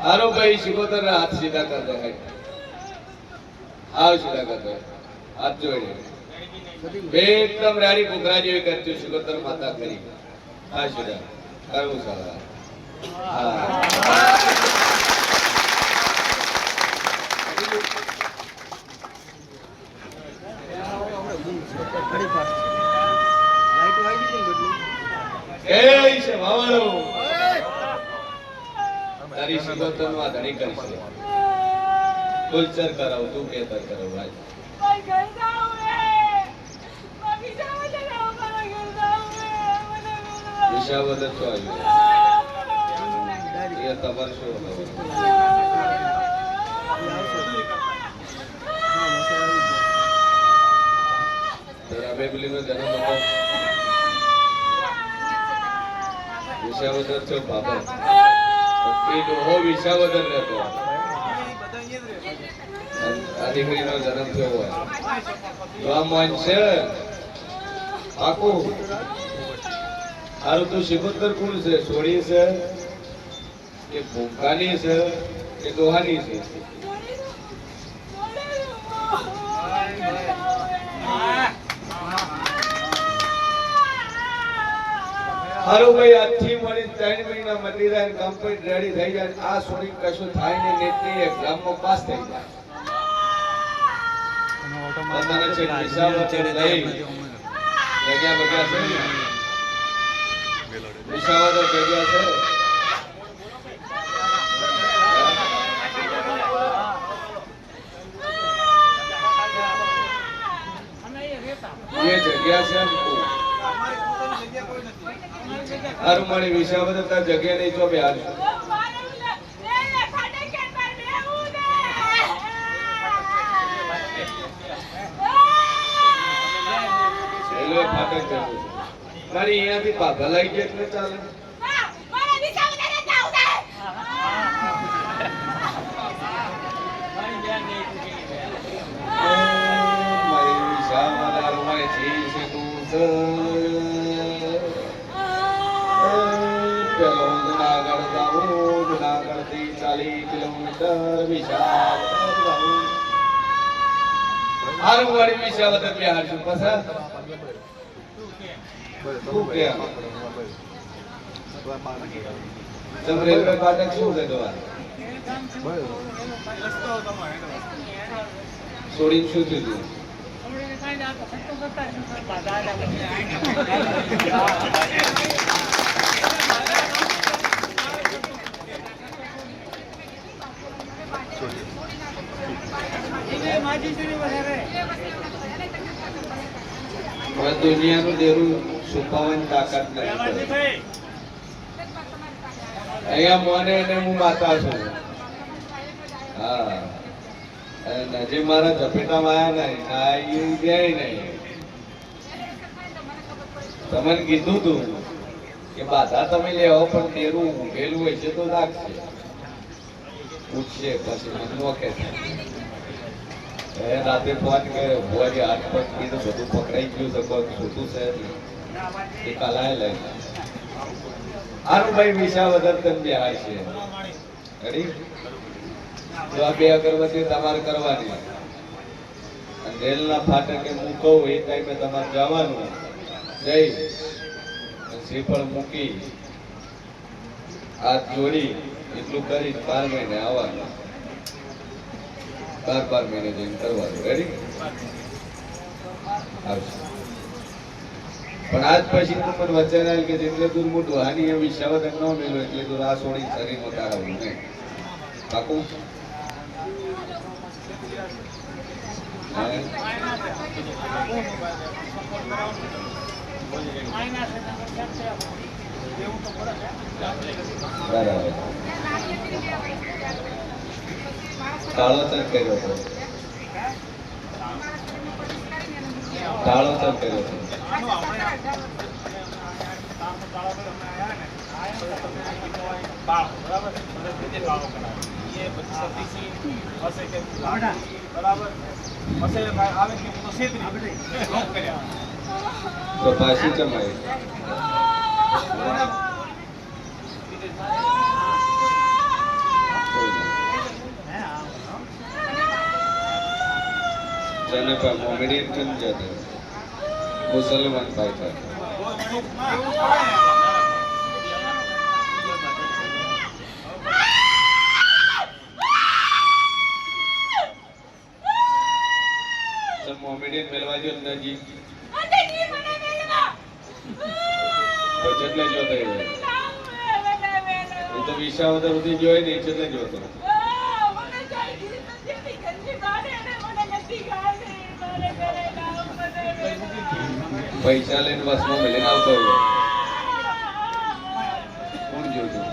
हारो भाई शिकोतर ने हाथ सीधा कर दे है हाथ सीधा कर दे हाथ जोड़े एकदम राड़ी पुकरा जेवी करती हूँ शिकोतर माता करी हाथ सीधा करूँ साला तारी शिकोतर नो धणी करशे कुलचर कराव तू केतर कराव भाई भाई घर जाऊ रे मम्मी जावले जाऊ मला घर जाऊ रे विशावदर तो आयो ये तबर शो तेरा बेबली नो जन्म હતો विशावदर तो बाबा એ ડોહો વિસાવદર રહેતો આ દીકરીનો જન્મ થયો હોય તો આ મોન છે આકુ હારું તું શિકોતર કોણ છે સોડી છે કે ભૂખાની છે કે દોહાની છે हारो भाई अच्छी मरी 3 महीना मटी रहे कंप्लीट रेडी થઈ જાય આ સોરી કશું થાય ને નેટની એક્ઝામ માં પાસ થઈ જાય તમારે છે વિશાવદર લઈ જગ્યા બગ્યા છે વિશાવદર જગ્યા છે ये जगह से हमको हर मारी विशावदर ता जगह नहीं तो बिहार रेलवे फाटक जरूर मारी यहाँ भी पागल आई के इतने चाले मारी विशावदर मारी चीज से जूनागढ़ 40 किलोमीटर विशावदर हर वाली विशावदर बिहार जो पसा तू क्या जब रेलवे फाटक શું છે દવા સોડી શું થયું दुनिया नु देरू सुपावन ताकत नहीं अया मोने ने मु माता छो हां नजे मारा झपेटा में आया नहीं आई गई नहीं तमन कीधुं तू के बाधा તમે લેવો પણ તેરું ઊભેલું હોય છે તો લાગશે પૂછશે પછી મનનો કે એ રાતે ફોન કર્યો બોરી હાથ પર કીધું બધું પકડાઈ ગયું તો કોઈ છૂટું છે એ કલાય લઈ આરું ભાઈ વિશાવદર તન બિહાર છે રેડી જો આ બે અગરબત્તી તમારે કરવાની રેલના ફાટકે મૂકો એ ટાઈમે તમારે જવાનું જઈ શ્રીફળ મૂકી હાથ જોડી એટલું કરી 12 મહિને આવવાનું 12 મહિને જઈને કરવાનું રેડી આવશે પણ આજ પછી તો મને વચન આવેલ કે જેટલે દૂર મોટું હાની એ વિશાવદર ન મેલો એટલે દૂર આ સોડી શરીરમાં તારાવું નહીં પાકું બરાબર કાળો ચર કર્યો હતો કાળો ચર કર્યો હતો तो पासी चमाई पर मोमेडियन कन जाते मुसलमान भाई का सब मोमेडियन मिलवा दियो अंदर जी કેટલે જોતો એ તો વિસાવદર સુધી જોઈ નહીં કેટલે જોતો પૈસા લઈને બસમાં મળીને આવતો હોય કોણ જોતું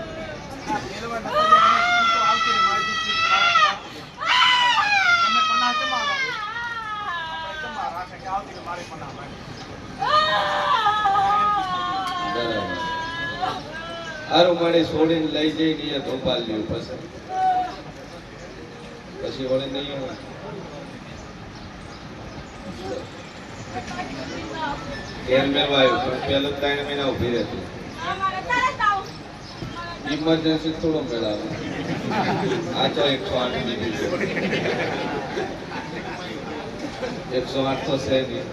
હારું મળે છોડીને લઈ જઈને ધોપાલ લેવું પછી વળે નહીં હોય ઘેર મેળવા આવ્યું પણ પેલો 3 મહિના ઉભી રહેતી ઇમરજન્સી થોડો મેળાવે આ તો 108 દીધી છે 108 તો છે નહીં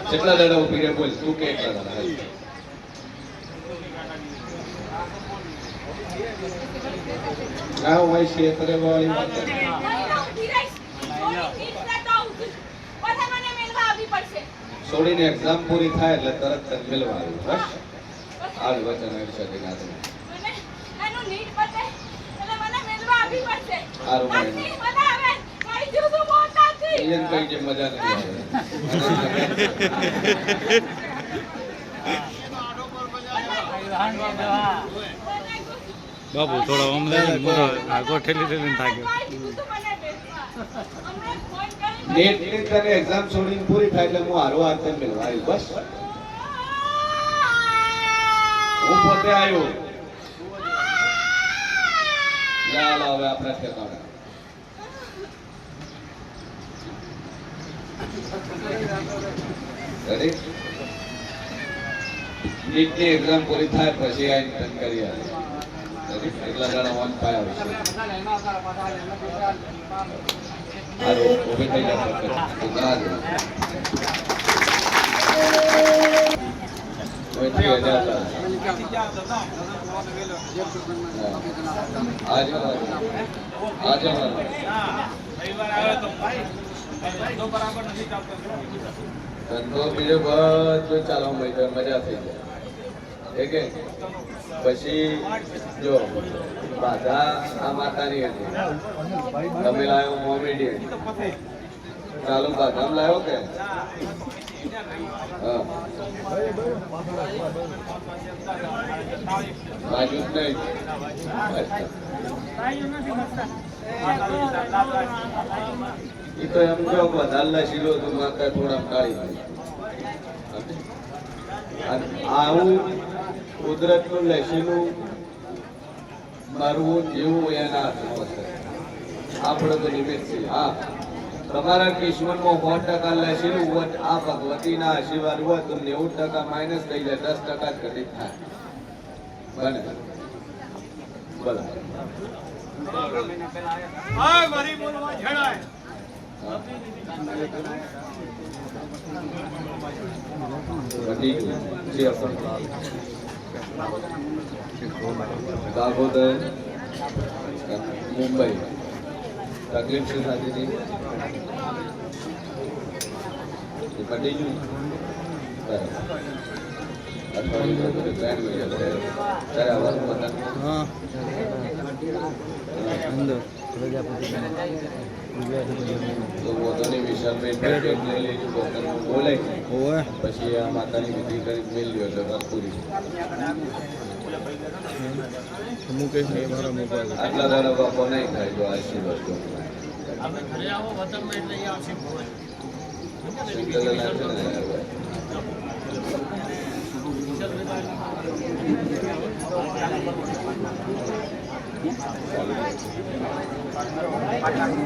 કેટલા દાડા ઉભી રહે બોલ તું કેટલા દાડા હોય છે કરે વાળી વાત છોડીને એક્ઝામ પૂરી થાય એટલે તરત જ મેળવા આવ્યું બસ આ વચન હર્ષદ ના સારું કઈ જે મજા નહીં બાબુ થોડો ઓમલાઈન મોટો આગો ઠેલી થાક્યો નેટ ની તને એક્ઝામ છોડીને પૂરી થાય એટલે હું હારો હાથે મેળવા આવ્યું બસ હું પોતે આવ્યો ચાલો હવે આપણે ઠેકાણા રેડી નીટ ની એક્ઝામ પૂરી થાય પછી આઈને તન કરી આવે એટલા જણા વન પાય આવશે હારો ઉભી થઈ જાય ધંધો બીજો બધું ચાલવા મજા થઈ જાય પછી જો બાધા આ માતાની હતી તમે લાવ્યો મોમેડિયન ચાલુ બાધા લાવ્યો કે બાજુ જ નહીં એ તો એમ જો વધારે શીલો તું માતા થોડા ટાળી આવું કુદરતનું લસીનું મારવું જેવું એના હાથમાં આપણે તો નિમિત્ત છે હા તમારા કિસ્મતમાં 100% લસીનું હોત આ ભગવતીના આશીર્વાદ હોય તો 90% માઇનસ થઈ જાય 10% જ ઘટિત થાય બને બોલો દાહોદર મુંબઈ તકલીફ શું થતી હતી પટી ગયું અઠવાડિયું ટ્રેન મળી ત્યારે આવવાનું તો પોતાની વિશાલભાઈ પેકેટ લઈ લેજો પોતાનું બોલાય પછી આ માતાની વિધિ કરી મેળ લ્યો એટલે વાત પૂરી આટલા દાડા બાપો નહીં થાય જો આશીર્વાદ